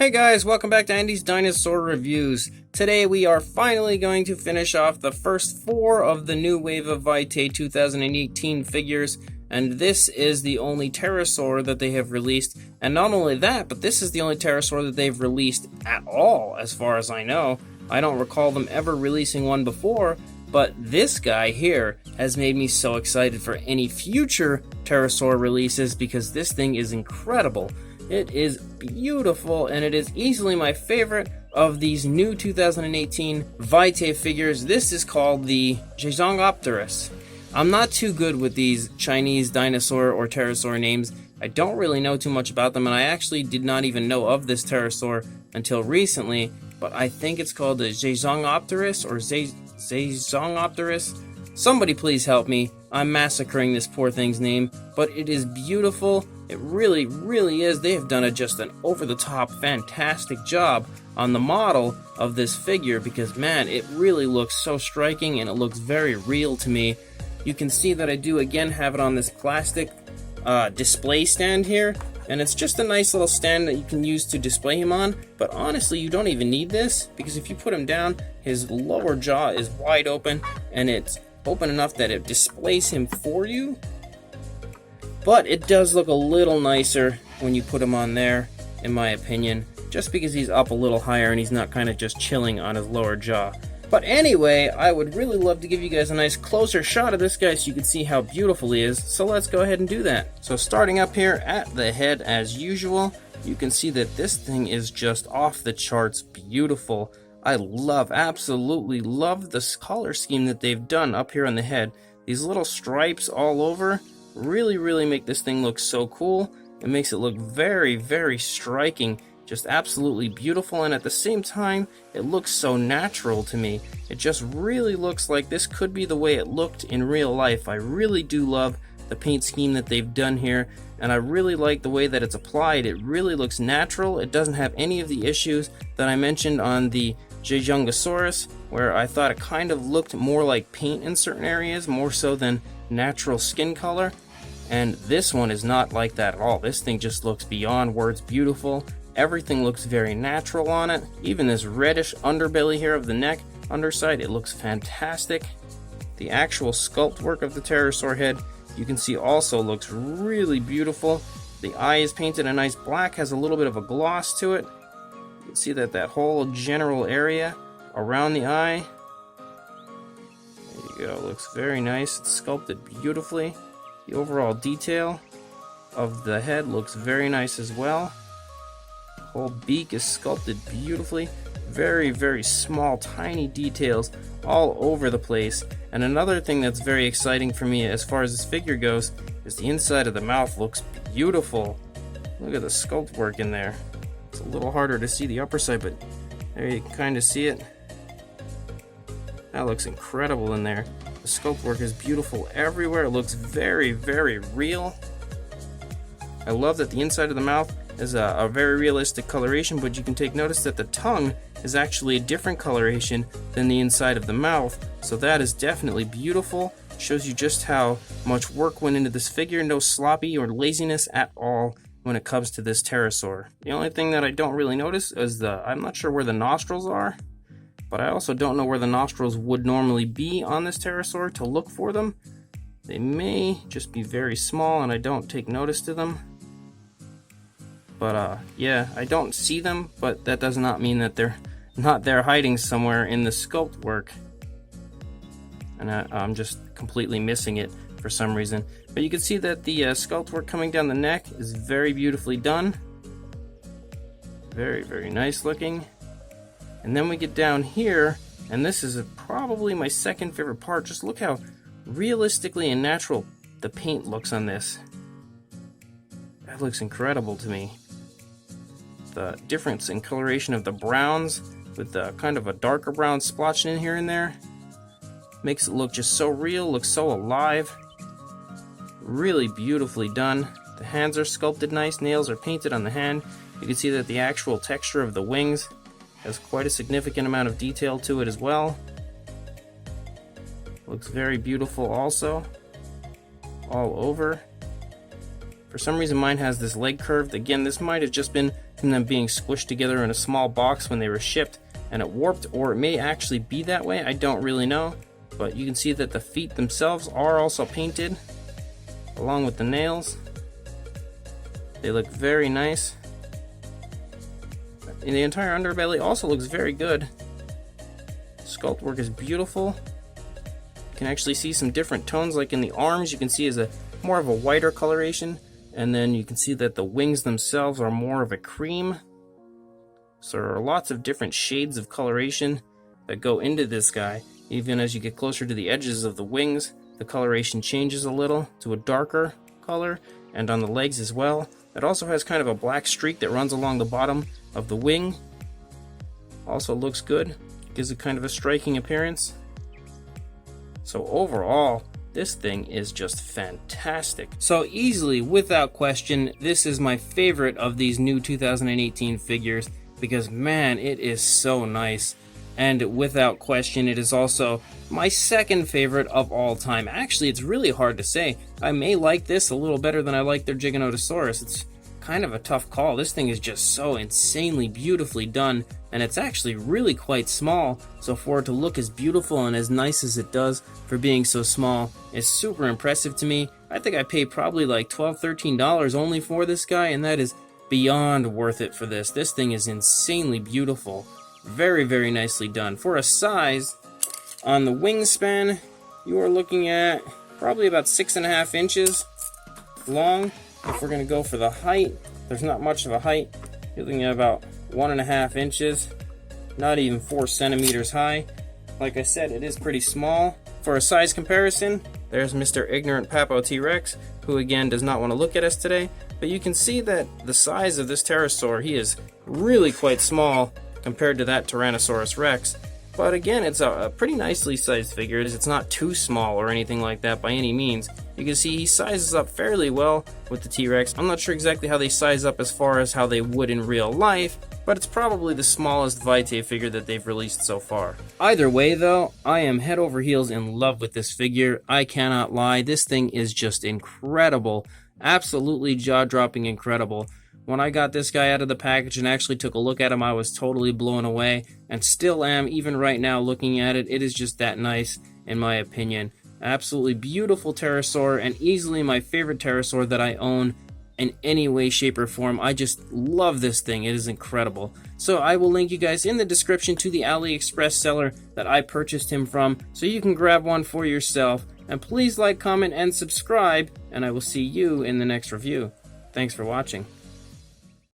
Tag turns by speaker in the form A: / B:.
A: Hey guys, welcome back to Andy's Dinosaur Reviews. Today we are finally going to finish off the first 4 of the new wave of Vitae 2018 figures, and this is the only pterosaur that they have released. And not only that, but this is the only pterosaur that they've released at all, as far as I know. I don't recall them ever releasing one before, but this guy here has made me so excited for any future pterosaur releases because this thing is incredible. It is beautiful, and it is easily my favorite of these new 2018 Vitae figures. This is called the Zhejiangopterus. I'm not too good with these Chinese dinosaur or pterosaur names. I don't really know too much about them, and I actually did not even know of this pterosaur until recently, but I think it's called the Zhejiangopterus or Zhejiangopterus. Somebody please help me. I'm massacring this poor thing's name, but it is beautiful. It really, really is. They have done just an over-the-top fantastic job on the model of this figure because, man, it really looks so striking and it looks very real to me. You can see that I do, again, have it on this plastic display stand here, and it's just a nice little stand that you can use to display him on, but honestly, you don't even need this because if you put him down, his lower jaw is wide open, and it's open enough that it displays him for you. But it does look a little nicer when you put him on there, in my opinion, just because he's up a little higher and he's not kind of just chilling on his lower jaw. But anyway, I would really love to give you guys a nice closer shot of this guy so you can see how beautiful he is, so let's go ahead and do that. So starting up here at the head as usual, you can see that this thing is just off the charts beautiful. I absolutely love this color scheme that they've done up here on the head. These little stripes all over really make this thing look so cool. It makes it look very, very striking, just absolutely beautiful, and at the same time it looks so natural to me. It just really looks like this could be the way it looked in real life. I really do love the paint scheme that they've done here, and I really like the way that it's applied. It really looks natural. It doesn't have any of the issues that I mentioned on the Zhejiangopterus, where I thought it kind of looked more like paint in certain areas, more so than natural skin color. And this one is not like that at all. This thing just looks beyond words beautiful. Everything looks very natural on it. Even this reddish underbelly here of the neck, underside, it looks fantastic. The actual sculpt work of the pterosaur head, you can see also looks really beautiful. The eye is painted a nice black, has a little bit of a gloss to it. You can see that whole general area around the eye, there you go, looks very nice. It's sculpted beautifully. The overall detail of the head looks very nice as well. The whole beak is sculpted beautifully. Very, very small, tiny details all over the place. And another thing that's very exciting for me as far as this figure goes is the inside of the mouth looks beautiful. Look at the sculpt work in there. It's a little harder to see the upper side, but there you can kind of see it. That looks incredible in there. The sculpt work is beautiful everywhere. It looks very, very real. I love that the inside of the mouth is a very realistic coloration, but you can take notice that the tongue is actually a different coloration than the inside of the mouth, so that is definitely beautiful. Shows you just how much work went into this figure. No sloppy or laziness at all when it comes to this pterosaur. The only thing that I don't really notice is I'm not sure where the nostrils are, but I also don't know where the nostrils would normally be on this pterosaur to look for them. They may just be very small and I don't take notice to them. But yeah, I don't see them, but that does not mean that they're not there hiding somewhere in the sculpt work. And I'm just completely missing it for some reason. But you can see that the sculpt work coming down the neck is very beautifully done. Very, very nice looking. And then we get down here, and this is probably my second favorite part. Just look how realistically and natural the paint looks on this. That looks incredible to me. The difference in coloration of the browns with the kind of a darker brown splotching in here and there makes it look just so real, looks so alive. Really beautifully done. The hands are sculpted nice, nails are painted on the hand. You can see that the actual texture of the wings has quite a significant amount of detail to it as well. Looks very beautiful also, all over. For some reason mine has this leg curve. Again, this might have just been from them being squished together in a small box when they were shipped, and it warped, or it may actually be that way, I don't really know. But you can see that the feet themselves are also painted, along with the nails. They look very nice. And the entire underbelly also looks very good. Sculpt work is beautiful. You can actually see some different tones, like in the arms you can see is a more of a whiter coloration, and then you can see that the wings themselves are more of a cream. So there are lots of different shades of coloration that go into this guy. Even as you get closer to the edges of the wings, the coloration changes a little to a darker color, and on the legs as well. It also has kind of a black streak that runs along the bottom of the wing. Also looks good, gives it kind of a striking appearance. So overall, this thing is just fantastic. So easily, without question, this is my favorite of these new 2018 figures, because man, it is so nice. And without question, it is also my second favorite of all time. Actually, it's really hard to say. I may like this a little better than I like their Giganotosaurus. It's kind of a tough call. This thing is just so insanely beautifully done, and it's actually really quite small. So for it to look as beautiful and as nice as it does for being so small is super impressive to me. I think I paid probably like $12, $13 only for this guy, and that is beyond worth it for this. This thing is insanely beautiful. Very, very nicely done. For a size, on the wingspan, you are looking at probably about 6.5 inches long. If we're going to go for the height, there's not much of a height. You're looking at about 1.5 inches, not even 4 centimeters high. Like I said, it is pretty small. For a size comparison, there's Mr. Ignorant Papo T-Rex, who again does not want to look at us today. But you can see that the size of this pterosaur, he is really quite small compared to that Tyrannosaurus Rex. But again, it's a pretty nicely sized figure. It's not too small or anything like that by any means. You can see he sizes up fairly well with the T-Rex. I'm not sure exactly how they size up as far as how they would in real life, but it's probably the smallest Vitae figure that they've released so far. Either way though, I am head over heels in love with this figure. I cannot lie, this thing is just incredible. Absolutely jaw-dropping incredible. When I got this guy out of the package and actually took a look at him, I was totally blown away, and still am even right now looking at it. It is just that nice, in my opinion. Absolutely beautiful pterosaur, and easily my favorite pterosaur that I own in any way, shape, or form. I just love this thing. It is incredible. So I will link you guys in the description to the Aliexpress seller that I purchased him from, so you can grab one for yourself. And please like, comment, and subscribe, and I will see you in the next review. Thanks for watching.